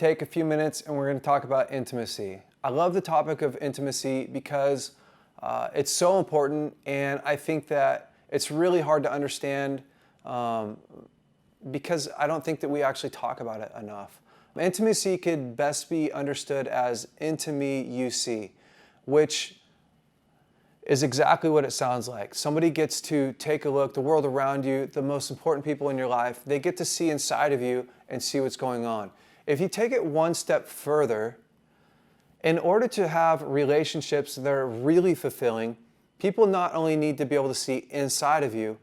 take a few minutes and we're going to talk about intimacy. I love the topic of intimacy because it's so important, and I think that it's really hard to understand because I don't think that we actually talk about it enough. Intimacy could best be understood as into me, you see, which is exactly what it sounds like. Somebody gets to take a look, the world around you, the most important people in your life, they get to see inside of you and see what's going on. If you take it one step further, in order to have relationships that are really fulfilling, people not only need to be able to see inside of you,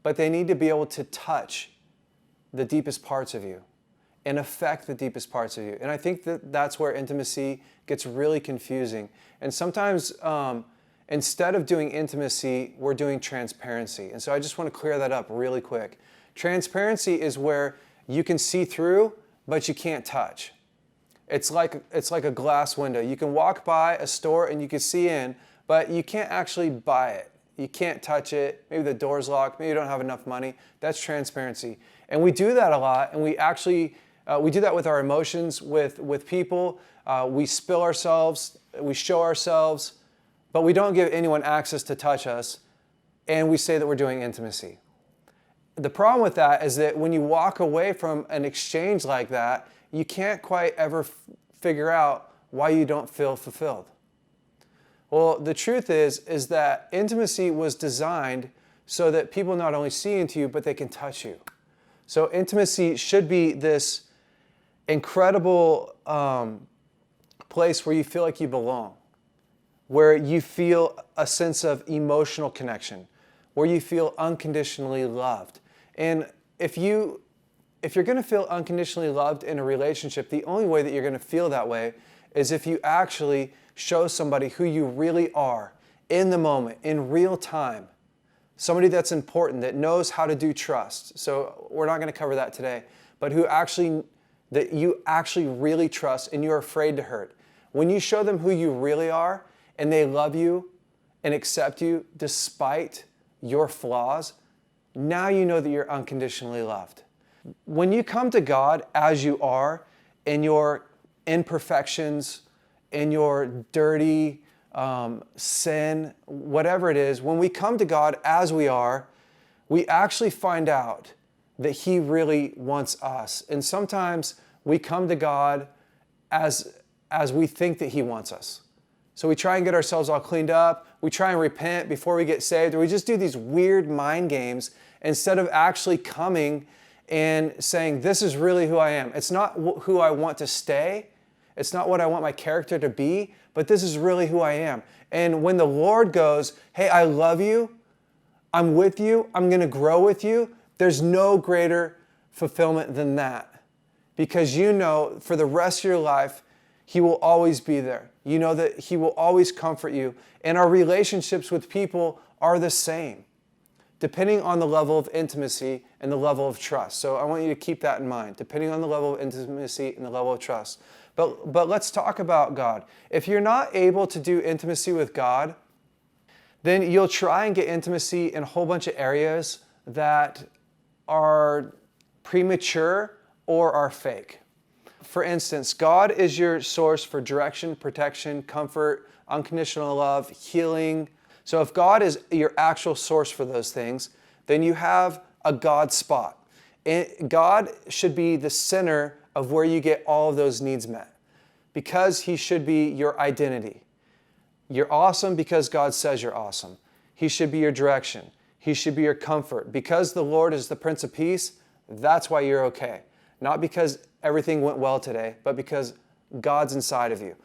but they need to be able to touch the deepest parts of you and affect the deepest parts of you. And I think that that's where intimacy gets really confusing. And sometimes instead of doing intimacy, we're doing transparency. And so I just want to clear that up really quick. Transparency is where you can see through, but you can't touch. It's like a glass window. You can walk by a store and you can see in, but you can't actually buy it. You can't touch it. Maybe the door's locked. Maybe you don't have enough money. That's transparency. And we do that a lot, and we do that with our emotions, with people. We spill ourselves, we show ourselves, but we don't give anyone access to touch us, and we say that we're doing intimacy. The problem with that is that when you walk away from an exchange like that, you can't quite ever figure out why you don't feel fulfilled. Well, the truth is that intimacy was designed so that people not only see into you, but they can touch you. So intimacy should be this incredible place where you feel like you belong, where you feel a sense of emotional connection, where you feel unconditionally loved. And if you're going to feel unconditionally loved in a relationship, the only way that you're going to feel that way is if you actually show somebody who you really are in the moment, in real time. Somebody that's important, that knows how to do trust. So we're not going to cover that today, but that you actually really trust and you're afraid to hurt. When you show them who you really are and they love you and accept you despite your flaws, now you know that you're unconditionally loved. When you come to God as you are, in your imperfections, in your dirty sin, whatever it is, when we come to God as we are, we actually find out that He really wants us. And sometimes we come to God as we think that He wants us. So we try and get ourselves all cleaned up. We try and repent before we get saved, or we just do these weird mind games instead of actually coming and saying, this is really who I am. It's not who I want to stay. It's not what I want my character to be, but this is really who I am. And when the Lord goes, hey, I love you, I'm with you, I'm going to grow with you, there's no greater fulfillment than that. Because you know for the rest of your life, He will always be there. You know that He will always comfort you. And our relationships with people are the same, depending on the level of intimacy and the level of trust. So I want you to keep that in mind, depending on the level of intimacy and the level of trust. But let's talk about God. If you're not able to do intimacy with God, then you'll try and get intimacy in a whole bunch of areas that are premature or are fake. For instance, God is your source for direction, protection, comfort, unconditional love, healing. So if God is your actual source for those things, then you have a God spot. God should be the center of where you get all of those needs met, because He should be your identity. You're awesome because God says you're awesome. He should be your direction. He should be your comfort. Because the Lord is the Prince of Peace, that's why you're okay. Not because everything went well today, but because God's inside of you.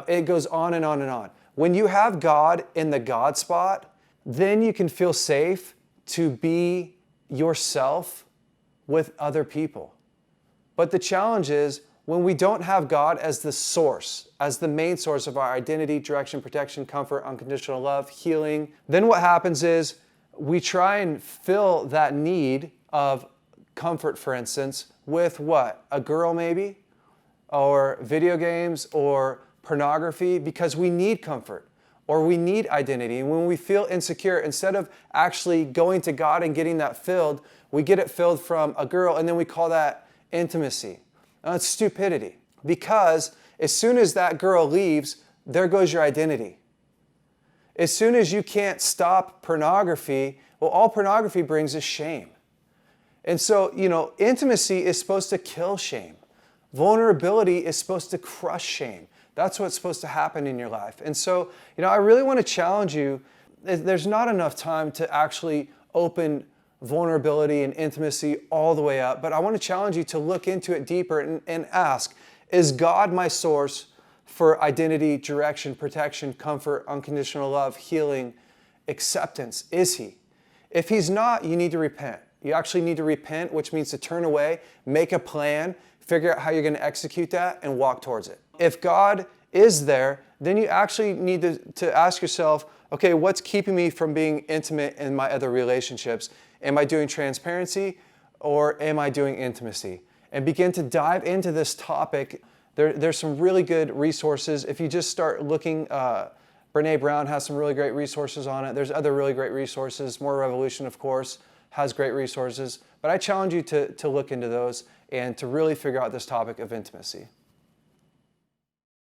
It goes on and on and on. When you have God in the God spot, then you can feel safe to be yourself with other people. But the challenge is when we don't have God as the source, as the main source of our identity, direction, protection, comfort, unconditional love, healing, then what happens is we try and fill that need of comfort, for instance, with what? A girl maybe? Or video games or pornography, because we need comfort or we need identity. And when we feel insecure, instead of actually going to God and getting that filled, we get it filled from a girl, and then we call that intimacy. It's stupidity. Because as soon as that girl leaves, there goes your identity. As soon as you can't stop pornography, well, all pornography brings is shame. And so, intimacy is supposed to kill shame. Vulnerability is supposed to crush shame. That's what's supposed to happen in your life. And so, I really want to challenge you. There's not enough time to actually open vulnerability and intimacy all the way up, but I want to challenge you to look into it deeper and ask, is God my source for identity, direction, protection, comfort, unconditional love, healing, acceptance? Is He? If He's not, you need to repent. You actually need to repent, which means to turn away, make a plan, figure out how you're going to execute that, and walk towards it. If God is there, then you actually need to ask yourself, okay, what's keeping me from being intimate in my other relationships? Am I doing transparency or am I doing intimacy? And begin to dive into this topic. There's some really good resources. If you just start looking, Brene Brown has some really great resources on it. There's other really great resources. More Revolution, of course, has great resources. But I challenge you to look into those and to really figure out this topic of intimacy.